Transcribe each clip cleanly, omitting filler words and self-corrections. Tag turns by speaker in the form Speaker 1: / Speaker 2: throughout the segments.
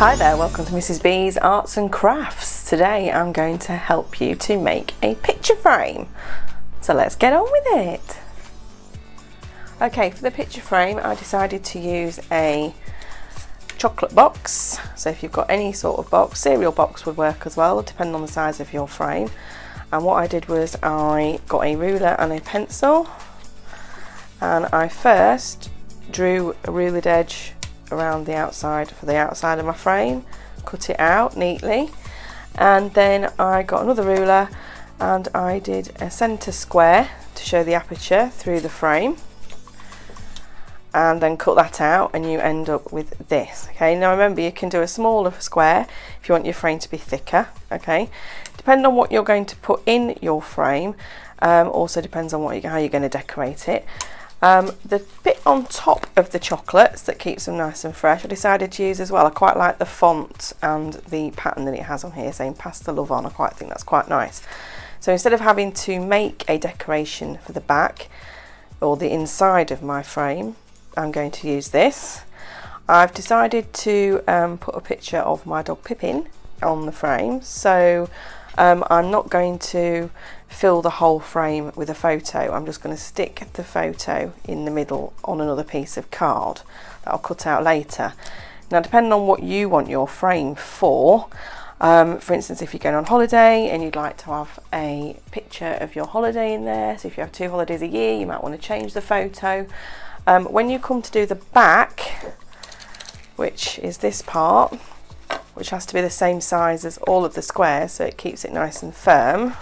Speaker 1: Hi there, welcome to Mrs B's Arts and Crafts. Today I'm going to help you to make a picture frame. So let's get on with it. Okay, for the picture frame I decided to use a chocolate box. So if you've got any sort of box, cereal box would work as well, depending on the size of your frame. And what I did was I got a ruler and a pencil, and I first drew a rulered edge around the outside for the outside of my frame, cut it out neatly, and then I got another ruler and I did a centre square to show the aperture through the frame, and then cut that out and you end up with this. Okay, now remember you can do a smaller square if you want your frame to be thicker. Okay, depending on what you're going to put in your frame, also depends on how you're going to decorate it. The bit on top of the chocolates that keeps them nice and fresh I decided to use as well. I quite like the font and the pattern that it has on here saying "Pass the love on." I quite think that's quite nice. So instead of having to make a decoration for the back or the inside of my frame, I'm going to use this. I've decided to put a picture of my dog Pippin on the frame, so I'm not going to fill the whole frame with a photo. I'm just going to stick the photo in the middle on another piece of card that I'll cut out later. Now depending on what you want your frame for instance, if you're going on holiday and you'd like to have a picture of your holiday in there, so if you have 2 holidays a year you might want to change the photo. When you come to do the back, which is this part, which has to be the same size as all of the squares so it keeps it nice and firm,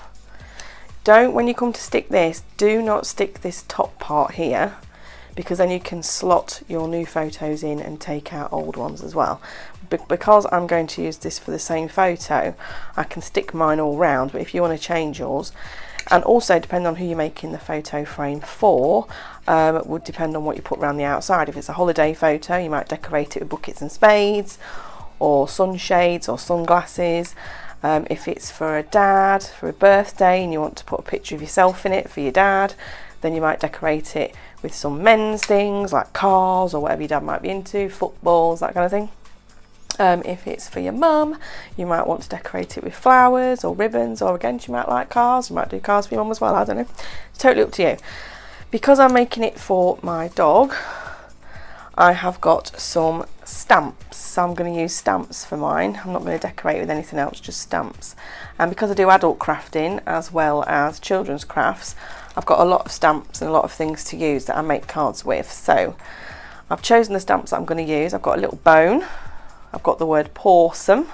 Speaker 1: when you come to stick this, do not stick this top part here, because then you can slot your new photos in and take out old ones as well. Because I'm going to use this for the same photo, I can stick mine all round, but if you want to change yours, and also depending on who you're making the photo frame for, it would depend on what you put around the outside. If it's a holiday photo you might decorate it with buckets and spades, or sunshades or sunglasses. If it's for a dad, for a birthday, and you want to put a picture of yourself in it for your dad, then you might decorate it with some men's things like cars or whatever your dad might be into, footballs, that kind of thing. If it's for your mum, you might want to decorate it with flowers or ribbons, or again she might like cars, you might do cars for your mum as well, I don't know. It's totally up to you. Because I'm making it for my dog, I have got some stamps, so I'm going to use stamps for mine. I'm not going to decorate with anything else, just stamps. And because I do adult crafting as well as children's crafts, I've got a lot of stamps and a lot of things to use that I make cards with. So I've chosen the stamps that I'm going to use. I've got a little bone, I've got the word pawsome,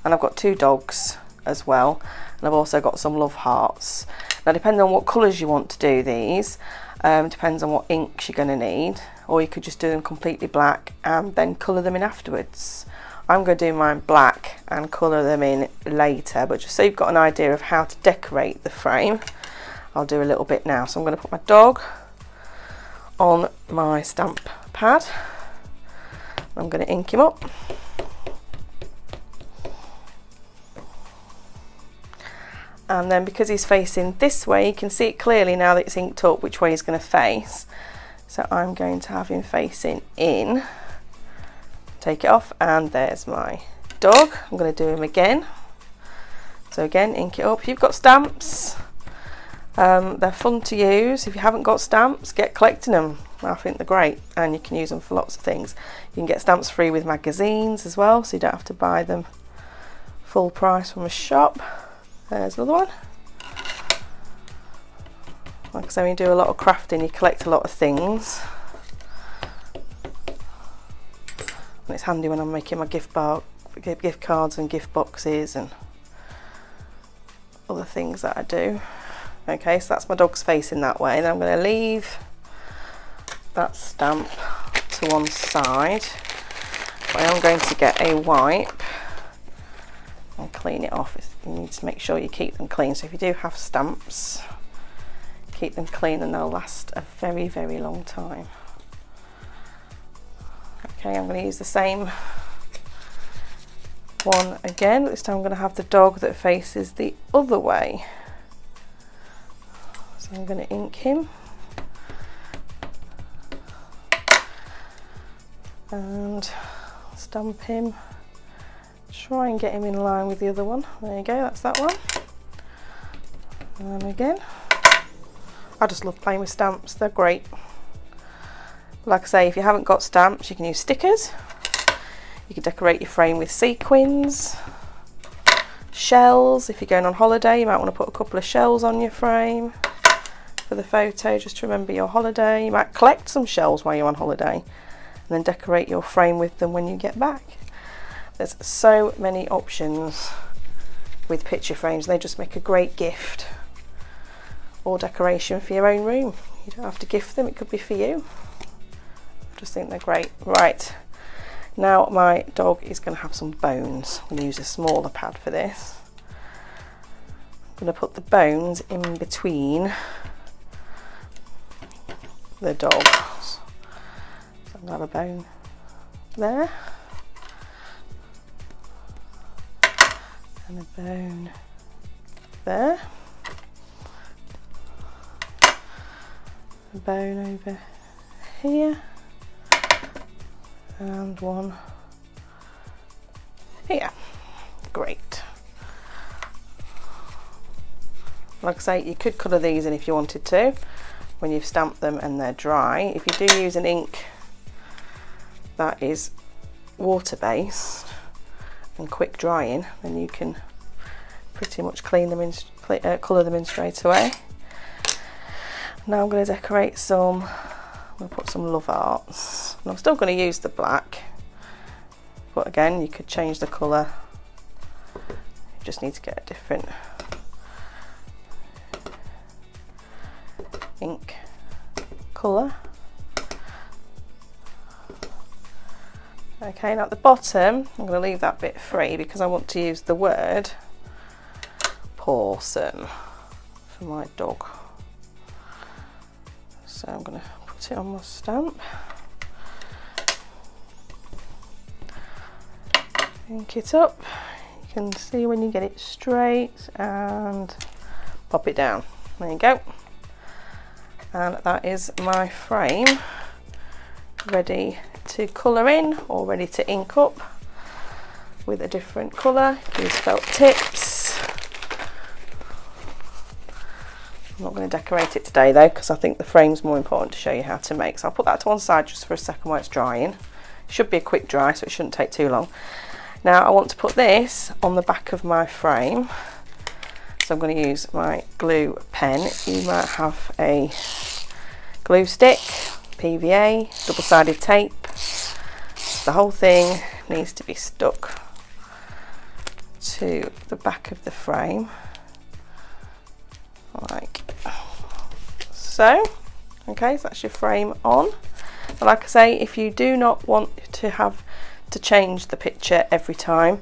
Speaker 1: and I've got 2 dogs as well, and I've also got some love hearts. Now depending on what colours you want to do these, depends on what inks you're going to need, or you could just do them completely black and then colour them in afterwards. I'm going to do mine black and colour them in later, but just so you've got an idea of how to decorate the frame, I'll do a little bit now. So I'm going to put my dog on my stamp pad. I'm going to ink him up. And then because he's facing this way, you can see it clearly now that it's inked up which way he's going to face. So I'm going to have him facing in. Take it off, and there's my dog. I'm going to do him again. So again, ink it up. If you've got stamps, they're fun to use. If you haven't got stamps, get collecting them. I think they're great, and you can use them for lots of things. You can get stamps free with magazines as well, so you don't have to buy them full price from a shop. There's another one. Like I say, when you do a lot of crafting, you collect a lot of things. And it's handy when I'm making my gift cards and gift boxes and other things that I do. Okay, so that's my dog's facing that way. Then I'm going to leave that stamp to one side. But I am going to get a wipe and clean it off. You need to make sure you keep them clean. So if you do have stamps, keep them clean and they'll last a very, very long time. Okay, I'm going to use the same one again. This time I'm going to have the dog that faces the other way. So I'm going to ink him. And stamp him try and get him in line with the other one. There you go, that's that one. And again, I just love playing with stamps, they're great. Like I say, if you haven't got stamps, you can use stickers. You can decorate your frame with sequins, shells. If you're going on holiday, you might want to put a couple of shells on your frame for the photo, just to remember your holiday. You might collect some shells while you're on holiday and then decorate your frame with them when you get back. There's so many options with picture frames. They just make a great gift or decoration for your own room. You don't have to gift them, it could be for you. I just think they're great. Right, now my dog is going to have some bones. I'm going to use a smaller pad for this. I'm going to put the bones in between the dogs. So I'm going to have a bone there and a bone there, a bone over here and one here. Great. Like I say, you could colour these in if you wanted to when you've stamped them and they're dry. If you do use an ink that is water based and quick drying, then you can pretty much clean them in, colour them in straight away. Now I'm going to decorate some, I'm going to put some Love Arts. And I'm still going to use the black, but again you could change the colour. You just need to get a different ink colour. Okay, now at the bottom I'm going to leave that bit free because I want to use the word Pawson for my dog. So I'm going to put it on my stamp. Ink it up. You can see when you get it straight and pop it down. There you go. And that is my frame ready to colour in or ready to ink up with a different colour. Use felt tips. I'm not going to decorate it today though because I think the frame's more important to show you how to make. So I'll put that to one side just for a second while it's drying. It should be a quick dry, so it shouldn't take too long. Now I want to put this on the back of my frame. So I'm going to use my glue pen. You might have a glue stick, PVA, double-sided tape. The whole thing needs to be stuck to the back of the frame like so. Okay, so that's your frame on. But like I say, if you do not want to have to change the picture every time,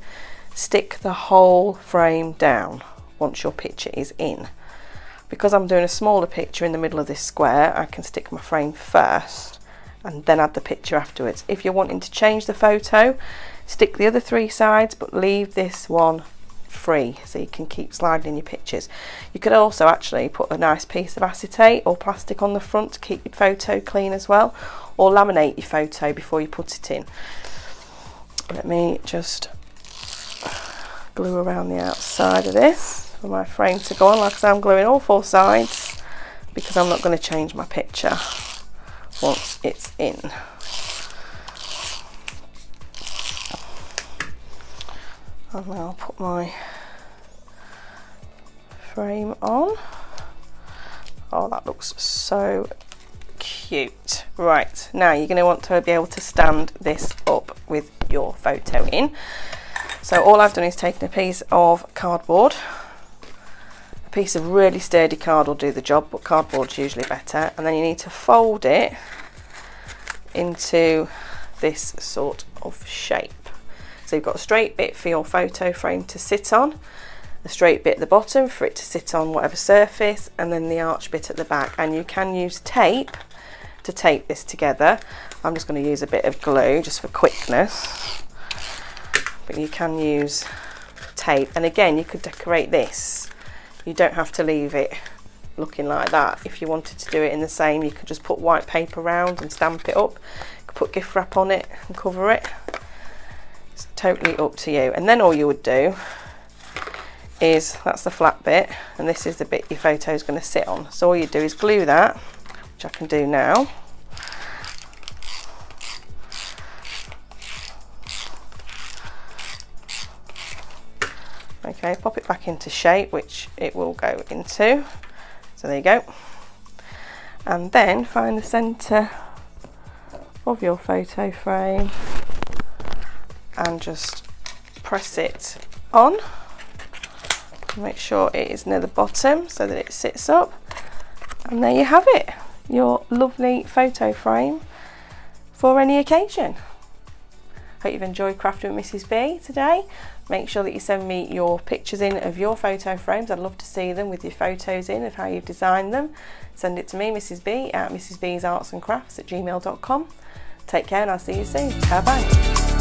Speaker 1: stick the whole frame down once your picture is in. Because I'm doing a smaller picture in the middle of this square, I can stick my frame first and then add the picture afterwards. If you're wanting to change the photo, stick the other three sides but leave this one free so you can keep sliding in your pictures. You could also actually put a nice piece of acetate or plastic on the front to keep your photo clean as well, or laminate your photo before you put it in. Let me just glue around the outside of this for my frame to go on. Like I say, I'm gluing all four sides because I'm not going to change my picture once it's in. And now I'll put my frame on. Oh, that looks so cute. Right, now you're going to want to be able to stand this up with your photo in. So all I've done is taken a piece of cardboard. A piece of really sturdy card will do the job, but cardboard's usually better. And then you need to fold it into this sort of shape. So you've got a straight bit for your photo frame to sit on, a straight bit at the bottom for it to sit on whatever surface, and then the arch bit at the back. And you can use tape to tape this together. I'm just going to use a bit of glue just for quickness, but you can use tape. And again, you could decorate this. You don't have to leave it looking like that. If you wanted to do it in the same, you could just put white paper around and stamp it up. You could put gift wrap on it and cover it. It's totally up to you. And then all you would do is, that's the flat bit, and this is the bit your photo is going to sit on. So all you do is glue that, which I can do now. Okay, pop it back into shape, which it will go into. So there you go. And then find the centre of your photo frame and just press it on. Make sure it is near the bottom so that it sits up. And there you have it, your lovely photo frame for any occasion. Hope you've enjoyed crafting with Mrs. B today. Make sure that you send me your pictures in of your photo frames. I'd love to see them with your photos in of how you've designed them. Send it to me, Mrs. B, at mrsbsartsandcrafts@gmail.com. Take care and I'll see you soon. Bye bye.